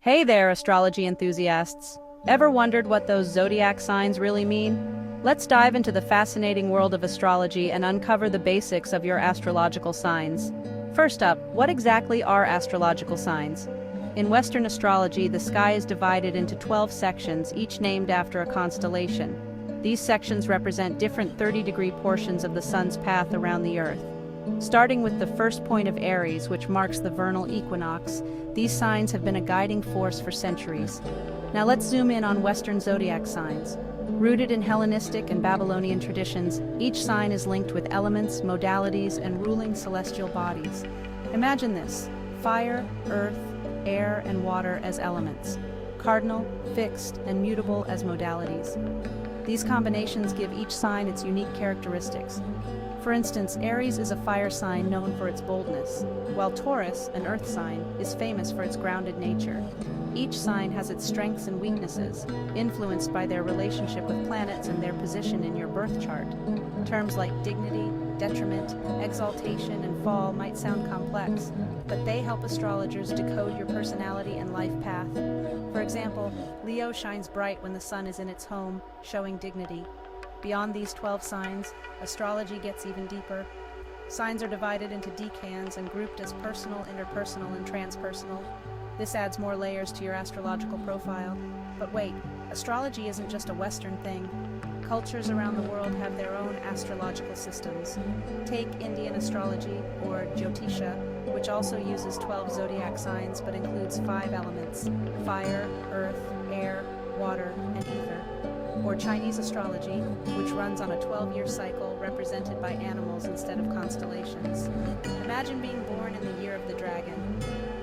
Hey there, astrology enthusiasts. Ever wondered what those zodiac signs really mean? Let's dive into the fascinating world of astrology and uncover the basics of your astrological signs. First up, what exactly are astrological signs? In Western astrology, the sky is divided into 12 sections, each named after a constellation. These sections represent different 30-degree portions of the sun's path around the Earth. Starting with the first point of Aries, which marks the vernal equinox, these signs have been a guiding force for centuries. Now let's zoom in on Western zodiac signs. Rooted in Hellenistic and Babylonian traditions, each sign is linked with elements, modalities, and ruling celestial bodies. Imagine this: fire, earth, air, and water as elements, cardinal, fixed, and mutable as modalities. These combinations give each sign its unique characteristics. For instance, Aries is a fire sign known for its boldness, while Taurus, an earth sign, is famous for its grounded nature. Each sign has its strengths and weaknesses, influenced by their relationship with planets and their position in your birth chart. Terms like dignity, detriment, exaltation, and fall might sound complex, but they help astrologers decode your personality and life path. For example, Leo shines bright when the sun is in its home, showing dignity. Beyond these 12 signs, astrology gets even deeper. Signs are divided into decans and grouped as personal, interpersonal, and transpersonal. This adds more layers to your astrological profile. But wait, astrology isn't just a Western thing. Cultures around the world have their own astrological systems. Take Indian astrology, or Jyotisha, which also uses 12 zodiac signs but includes 5 elements: fire, earth, air, water, and ether. Or Chinese astrology, which runs on a 12-year cycle represented by animals instead of constellations. Imagine being born in the year of the dragon.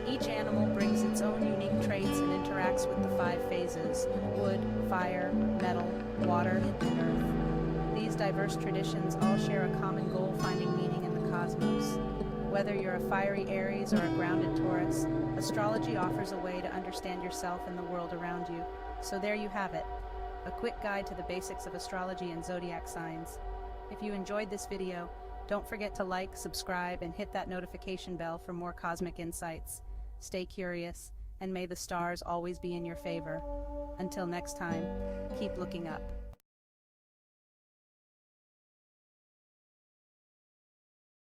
Each animal brings its own unique traits and interacts with the 5 phases: wood, fire, metal, water, and earth. These diverse traditions all share a common goal: finding meaning in the cosmos. Whether you're a fiery Aries or a grounded Taurus, astrology offers a way to understand yourself and the world around you. So there you have it. A quick guide to the basics of astrology and zodiac signs. If you enjoyed this video, don't forget to like, subscribe, and hit that notification bell for more cosmic insights. Stay curious, and may the stars always be in your favor. Until next time, keep looking up.